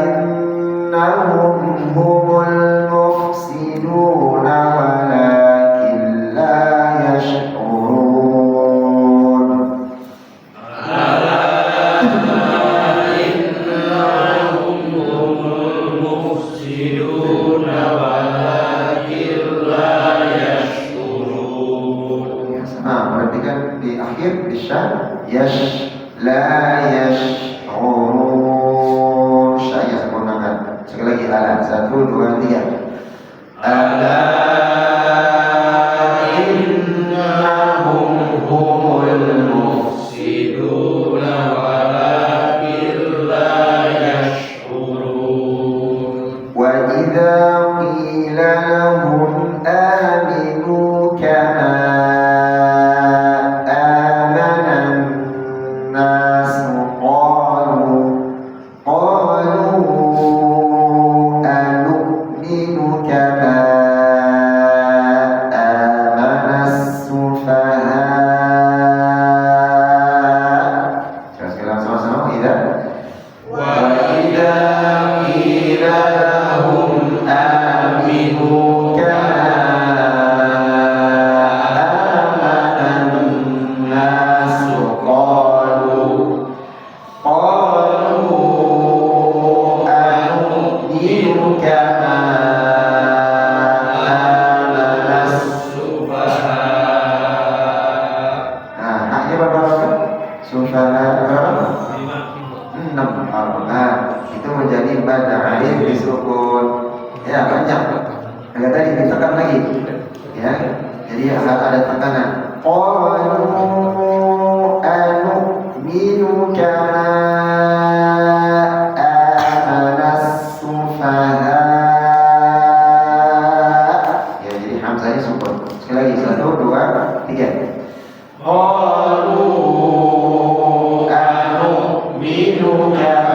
innahum humul mufsiduna walakin la yash'urun. Ala innahum humul mufsiduna walakin la yash'urun. Sama, perhatikan di akhir di syad yash la yash'urun. Saya sempurnakan sekali lagi. Ala 1, 2, 3. Ala innahum humul mufsiduna walakin la yash'urun. Wa idza qila lahum aminu kama itu menjadi pada alif disukun. Ya, banyak. Agak tadi ditekan lagi. Ya. Jadi ada tekanan. Qalu anu'minu kama amanas sufaha. Ya, jadi hamzahnya sukun. Sekali lagi 1, 2, 3. Qalu anu'minu kama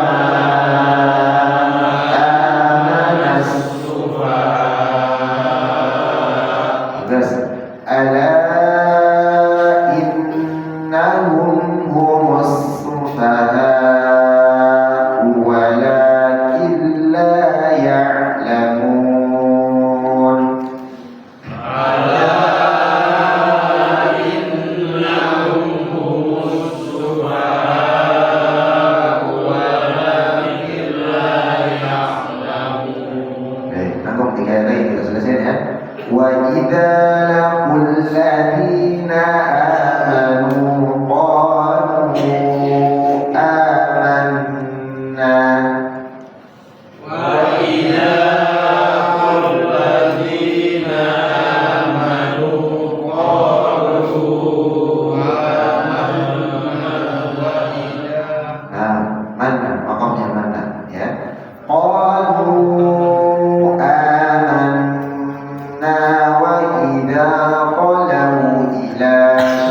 Qalu amanna وإذا خلوا إلى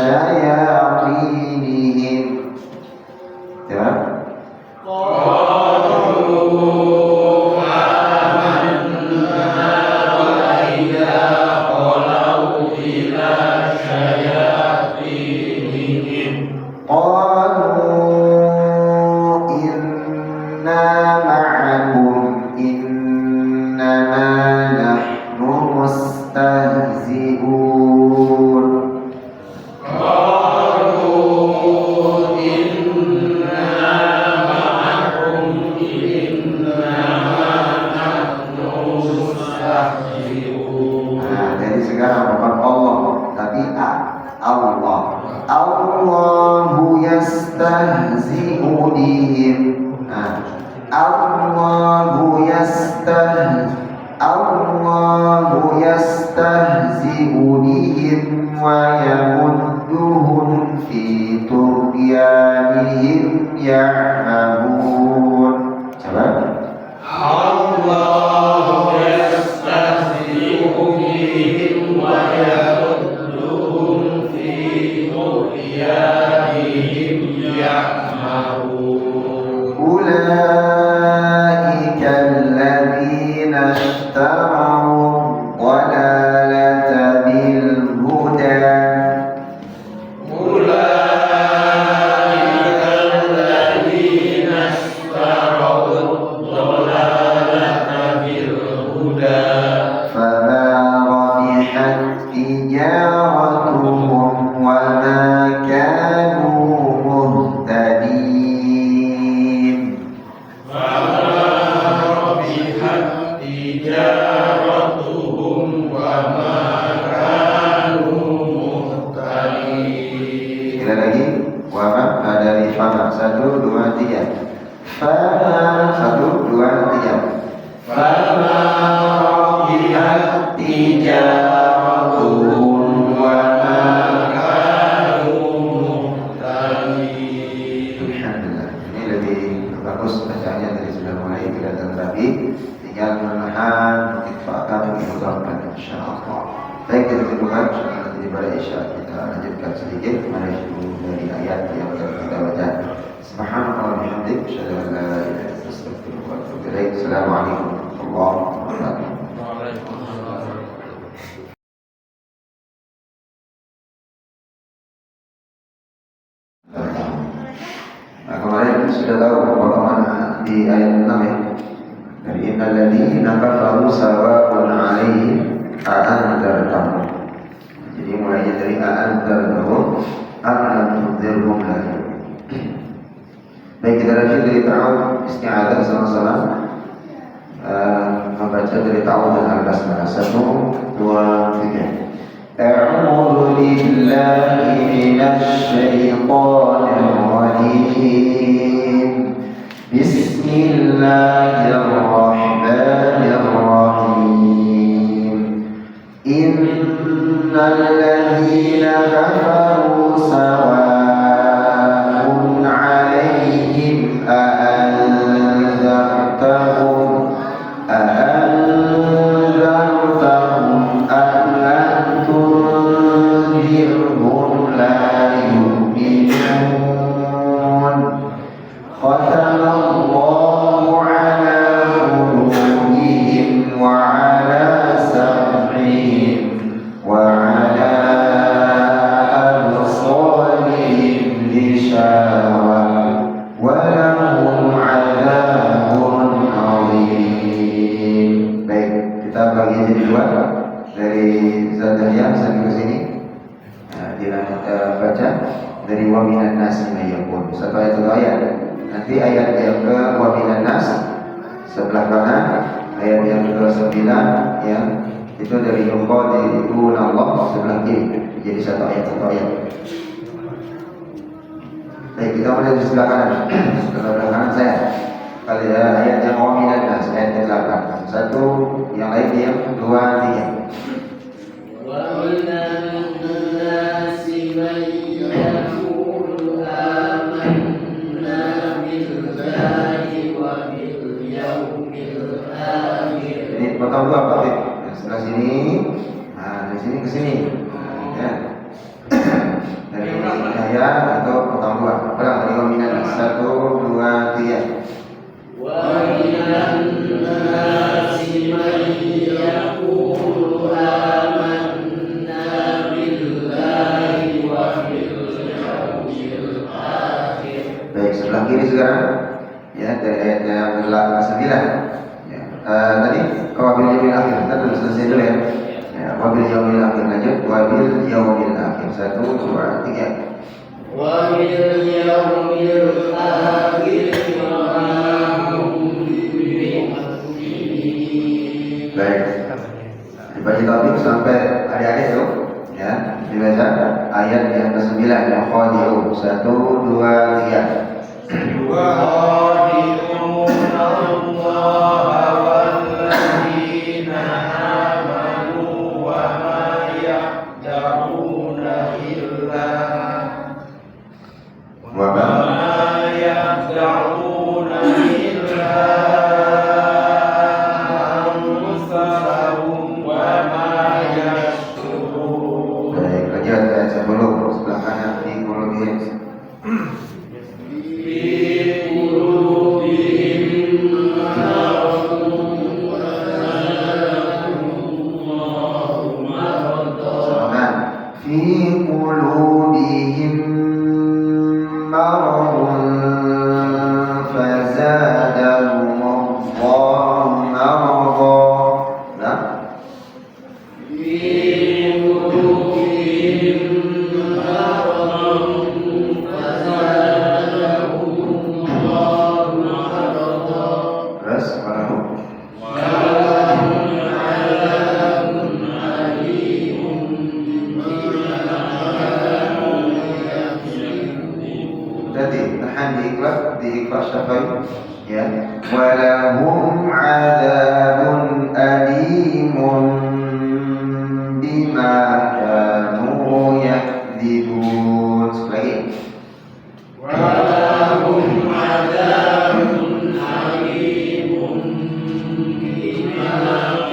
شياطينهم تمام يستهزئ بهم ويمدهم في طغيانهم يعمهون. Coba. Allah yastahzi'u bihim wa yamudduhum fi tughyanihim ya'mahun. Ulaika alladhina ishtaraw ضلالة بالهدى أولئك الذين اشتروا الضلالة بالهدى فما ربحت تجارتهم وما كانوا مهتدين فما ربحت تجارتهم dari fama 1 2 3 fama 1 2 3 fama rabihat tijaratuhum wa ma kanu muhtadin. Alhamdulillah, ini lebih bagus bacaannya dari sudah mulai kelihatan rapi, tinggal menahan itfa'kan mudahkan insyaallah. Baik, kita tunggukan nanti di pada isya kita lanjutkan sedikit menuju dari ayat yang kita baca. Subhanallah wa bihamdihi asyhadu an la ilaha illa anta astaghfiruka wa atubu ilaik. Assalamualaikum warahmatullahi wabarakatuh. Nah, kemarin sudah tahu bagaimana di ayat 6 ya. Dari innal ladzina kafaru sawa'un 'alaihim a'andzartahum. Jadi mulainya dari a'andzartahum am lam tunzirhum la yu'minun. Baik, kita lanjut dari ta'awud isti'adzah sama-sama membaca dari ta'awud dan al-basmalah. 1 2 3. A'udzu billahi minasy syaithanir rajim. Bismillahirrahmanirrahim. Innal ladzina kafaru sawa'un 'alaihim a'anzartahum am lam tunzirhum la yu'minun. Khatamallahu 'ala qulubihim wa 'ala sam'ihim wa 'ala absarihim ghishawah wa lahum 'adzabun 'adzim. Baik, kita bagi jadi dua dari Zadahiyah sampai ke sini. Kita baca dari wa minan nasi may yaqul. Satu ayat satu ayat. Nanti ayat yang ke wa minan nas sebelah kanan, ayat yang ke-9 yang itu dari yuqatilun Allah sebelah kiri. Jadi satu ayat. Baik, kita mulai di sebelah kanan. Sebelah kanan saya. Kali ayat yang wa minan nas ayat ke-8. 1, yang lain yang 2 3. Wa minan nasi may yaqulu amanna billahi wa bil yaumil akhir. Ini potong dua Pak. Sebelah sini ke sini. Ya. Dari saya atau potong dua. Ulang dari kombinasi 1, 2, 3. Wa minan nasi man yaqulu amanna billahi wa bil yawmil akhir. Baik, sebelah kiri sekarang. Ya, dari ayat yang ke-9. Ya. Tadi wabil yaumil akhir. Kita dulu selesai dulu ya. Ya, wabil yaumil akhir lanjut. Wabil yaumil akhir. 1, 2, 3. Wa bil yawmil akhir wa hum bimu'minin. Baik. Dibaca topik sampai adik-adik tuh. Ya, dibaca ayat yang ke-9 yang khadi'un. 1, 2, 3. وَخَادِعُونَ اللَّهَ وَالَّذِينَ آمَنُوا وَمَا يَخْدَعُونَ إِلَّا أَنفُسَهُمْ وَمَا يَشْعُرُونَ. Baik, lanjut ayat 10 sebelah kanan di kolom في قلوبهم مرض فزادهم الله مرضا. Nah, terus di ikhlas syafai ya, walahum adzabun alimun bima kanu yakdzibun. Sekali walahum adzabun alimun bima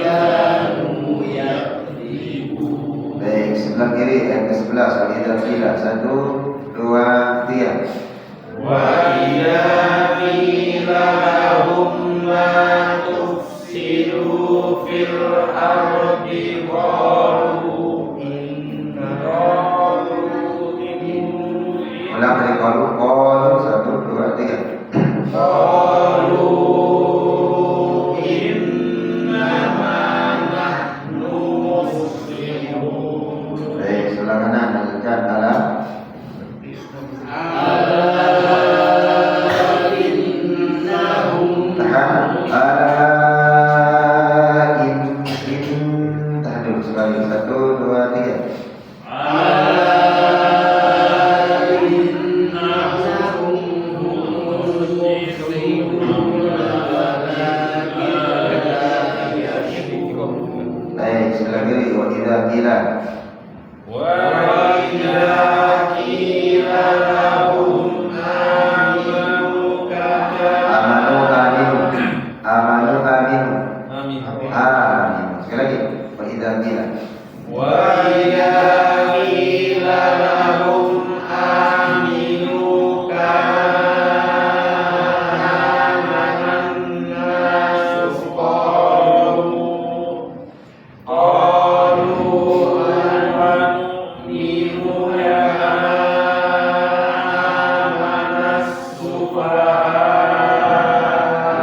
kanu yakdzibun. baik, sebelah kiri yang ke-11 kita pilih 1, 2, 3. وَإِذَا قِيلَ لَهُمْ لَا تُفْسِدُوا فِي الْأَرْضِ قَالُوا Ulang dari qalu 1, 2, 3. قَالُوا إِنَّمَا نَحْنُ مُصْلِحُونَ. Baik, sebelah kanan lanjutkan alam. Tahan dulu sekali. 1, 2, 3. Baik, sebelah kiri. Wa idza qila aminu. Sekali lagi. Wa idza qila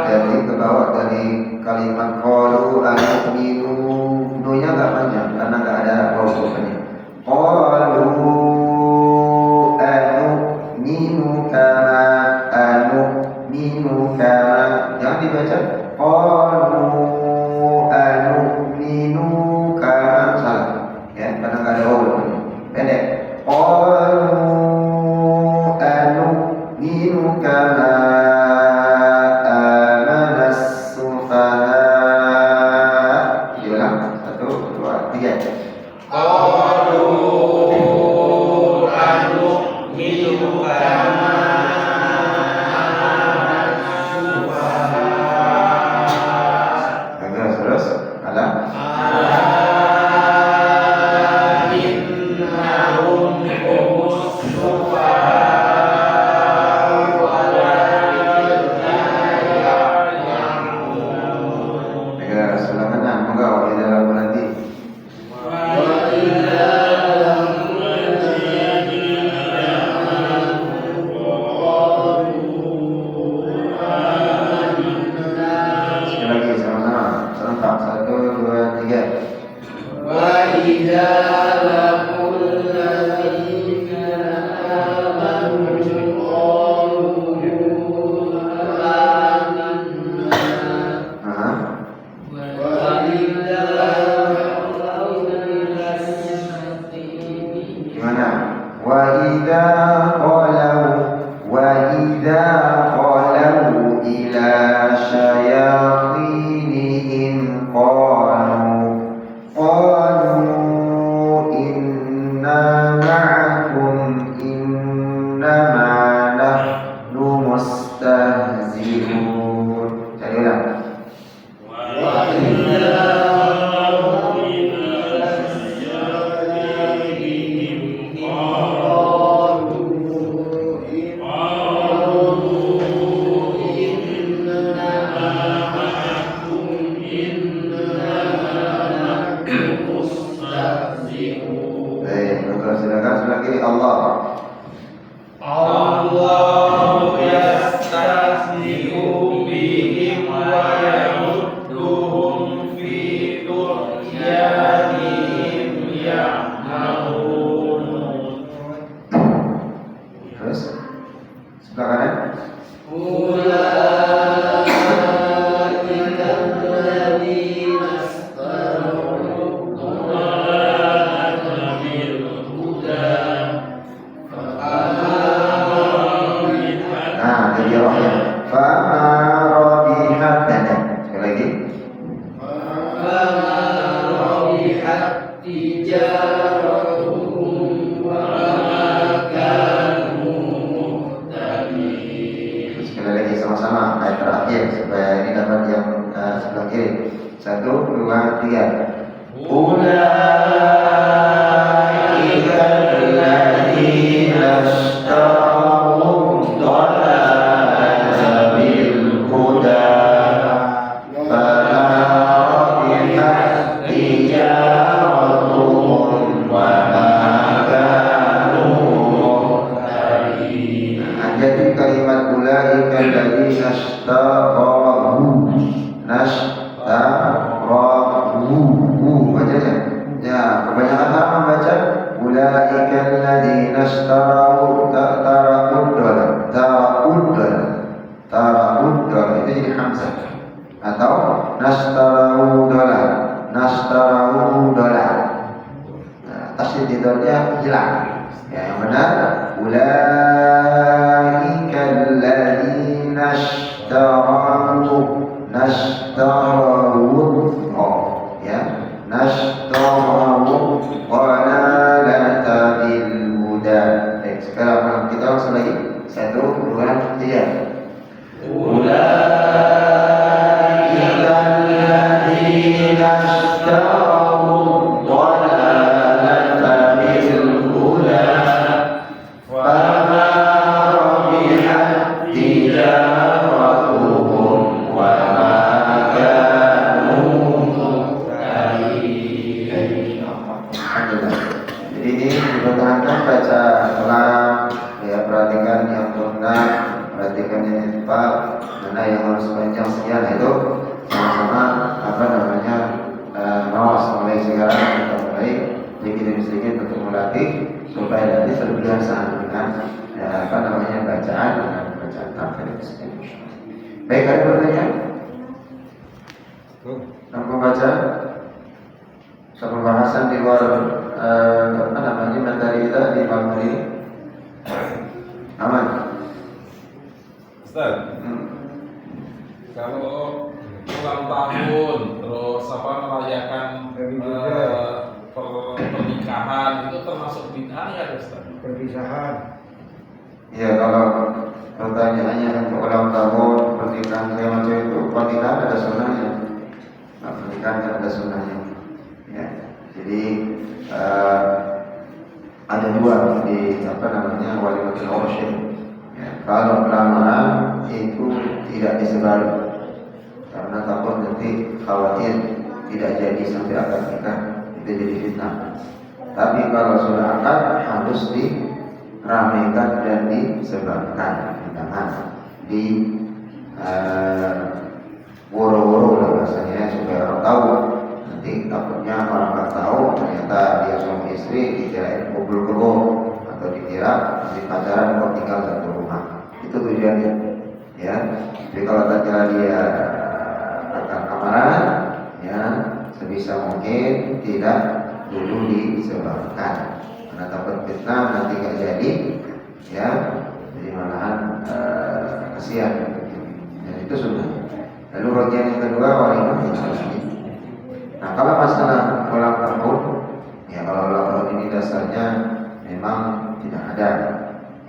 dari ke bawah dari kalimat qalu anu'minu, nunya enggak panjang karena enggak ada waw bukannya. Qalu anu'minu kama, jangan dibaca qalu anu'minu kama, salah ya, karena enggak ada waw bukannya. Pendek. Qalu anu'minu kama terus ada وإذا خلوا إلى شياطينهم قالوا إنا معكم إنما نحن مستهزئون. Jadi ulang. Allah yastahzi'u bihim wa yamudduhum fi tughyanihim ya'mahun. Terus sebelah kanan. Sama-sama ayat terakhir supaya ini dapat yang sebelah kiri. 1, 2, 3. Ulaika alladziina ishtarawud dhalalata bil huda fama rabihat tijaratuhum wa ma kanu muhtadin. Jadi kalimat ulaika alladziina nashtarahu bacanya. Ya, kebanyakan orang baca ulaika alladziina ishtaraw tara'ud itu jadi hamzah atau nashtaraw dolar. Tasydid didornya hilang. Ya, yang benar ulaika alladziina nashtarawud dhalalata bil huda. Sekarang kita langsung lagi. 1, 2, 3. Ulaika alladziina nashtarawud dhalalata bil huda fama rabihat tijaratuhum wa ma Jadi ini dipertahankan baca ulang, ya, perhatikan yang benar, perhatikan yang tepat, mana yang harus panjang sekian, itu sama-sama mawas mulai sekarang kita mulai sedikit untuk melatih supaya nanti terbiasa dengan bacaan tafsir. Baik, ada pertanyaan? Membaca pembahasan di luar materi kita di malam ini aman. Ustaz, kalau ulang tahun terus merayakan pernikahan itu termasuk bid'ah ya Ustaz? Perpisahan. Ya, kalau pertanyaannya untuk ulang tahun pernikahan segala macam itu, pernikahan ada sunnahnya. Pernikahan kan ada sunnahnya. Ya, jadi ada dua di walimatul ursyid. Ya, kalau lamaran itu tidak disebar karena takut nanti khawatir tidak jadi sampai akad nikah, itu jadi fitnah. Tapi kalau sudah akad harus diramaikan dan disebarkan, jangan di woro-woro lah rasanya supaya orang tahu. Nanti takutnya orang nggak tahu ternyata dia suami istri, dikira kumpul kebo atau dikira masih pacaran kok tinggal satu rumah. Itu tujuannya, ya. Jadi kalau ternyata dia akan lamaran, ya sebisa mungkin tidak dulu disebarkan karena takut fitnah nanti nggak jadi, ya, jadi malahan kasihan. Dan itu sudah. Lalu bagian yang kedua walimah yang harus di. Nah kalau masalah ulang tahun, ya kalau ulang tahun ini dasarnya memang tidak ada,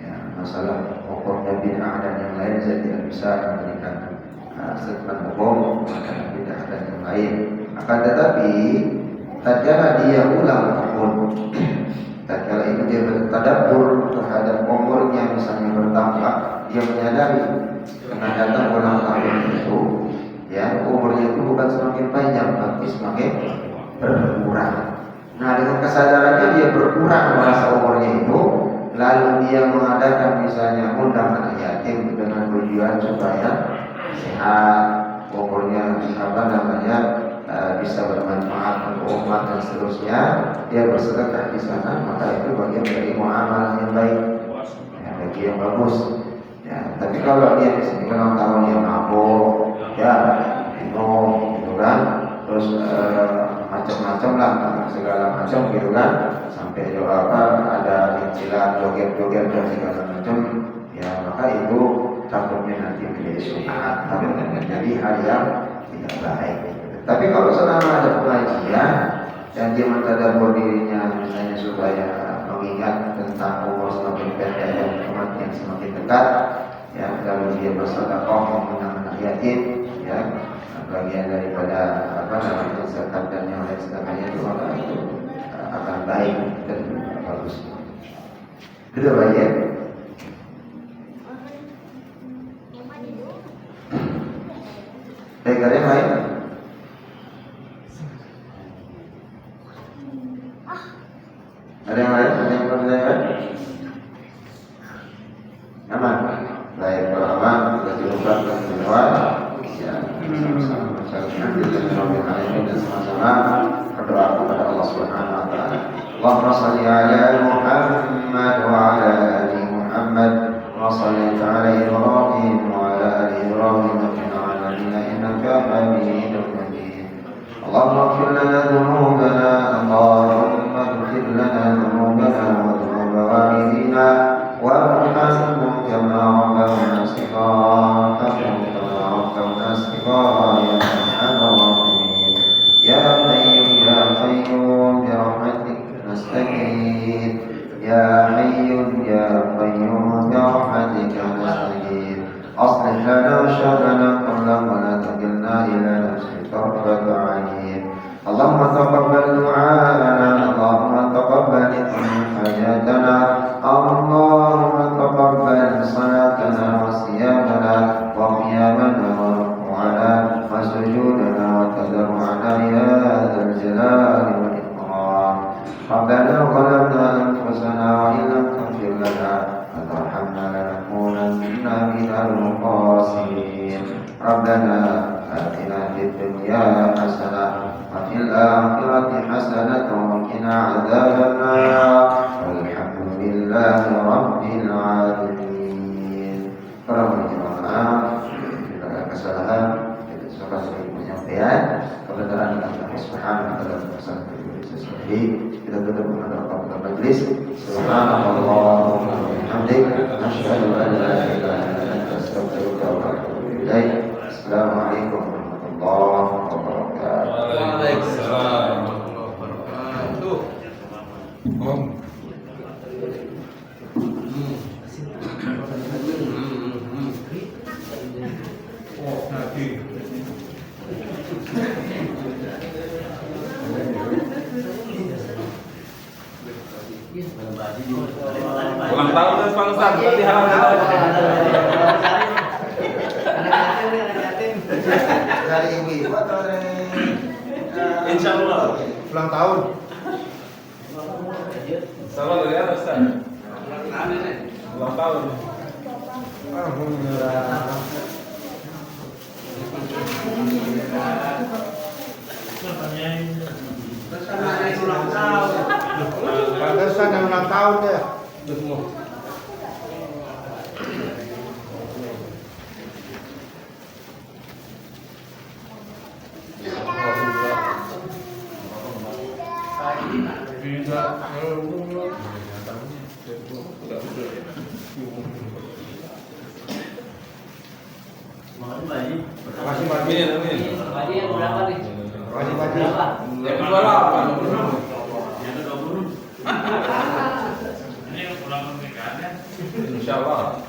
ya, masalah pokoknya bid'ah dan yang lain saya tidak bisa memberikan statement hukum bid'ah dan yang lain. Akan tetapi tatkala dia ulang tahun, tatkala itu dia bertadabbur terhadap umurnya misalnya bertambah, dia menyadari dengan datang ulang tahun itu, ya, umurnya itu bukan semakin panjang tapi semakin berkurang. Nah dengan kesadarannya dia berkurang masa umurnya itu, lalu dia mengadakan misalnya undang anak yatim dengan tujuan supaya sehat, umurnya bisa bermanfaat untuk umat dan seterusnya, dia bersedekah di sana, maka itu bagian dari muamalah yang baik, ya, bagi yang bagus. Ya, tapi kalau dia misalnya ulang tahunnya mabuk, ya, minum, gitu kan, terus macam-macam lah, segala macam gitu kan, sampai ada istilah joget-joget dan segala macam, ya, maka itu takutnya nanti menjadi syubhat, tapi menjadi hal yang tidak baik. Tapi kalau selama ada pengajian dan dia mentadabbur dirinya misalnya supaya mengingat tentang umur semakin pendek dan kematian semakin dekat, ya, lalu dia bersedekah mengundang anak yatim, ya, bagian daripada zakat dan yang lain sebagainya itu, maka itu akan baik dan bagus. Itu bagian. Baik, ada yang lain? Ada yang lain? Ada yang belum ditanyakan? Aman? Baik, kalau aman, kita cukupkan dengan doa. Ya, sama-sama mengucapkan alhamdulillah dan sama-sama berdoa kepada Allah Subhanahu wa taala. Allahumma shalli ala Muhammad wa ala ali Muhammad wa shalli ala Ibrahim wa ala ali Ibrahim fil alamin innaka Hamidum Majid. Allahumma ighfir lana dhunubana, Allahumma ighfir lana dhunubana wa dhunub walidina warhamhum kama rabbawna shighara يا أرحم الراحمين يا حي يا قيوم برحمتك نستغيث يا حي يا قيوم برحمتك نستغيث أصلح لنا شأننا كله ولا تكلنا إلى نفسك طرفة عين اللهم تقبل دعاءنا اللهم تقبل حاجاتنا اللهم تقبل صلاتنا وصيامنا وقيامنا وسجودنا وتضرعنا يا ذا الجلال والإكرام ربنا ظلمنا أنفسنا وإن لم تغفر لنا وترحمنا لنكونن من الخاسرين ربنا آتنا في الدنيا حسنة وفي الآخرة حسنة وقنا عذاب النار والحمد لله رب العالمين. Para penjemaah, kita kesalahan penyampaian kebenaran Allah Subhanahu wa taala bersama sesuai kita tutup dengan doa majelis. Subhanallah wa bihamdihi asyhadu an la ilaha illa anta astaghfiruka wa atubu ilaik. Assalamualaikum warahmatullahi wabarakatuh. Waalaikumsalam warahmatullahi wabarakatuh. Ulang tahun dan Bang Ustaz, berarti halal Dari ibu-ibu atau dari Insyaallah ulang tahun? Salam dari apa Ustaz? Ulang tahun. Alhamdulillah. Pantesan yang ulang tahun ya. Tidak Terima kasih Pak Haji. Tadi yang berapa nih? Terima kasih Pak Haji. Berapa? Yang ke-28. Yang ke-20. Ini pulang pernikahannya. Insya Allah.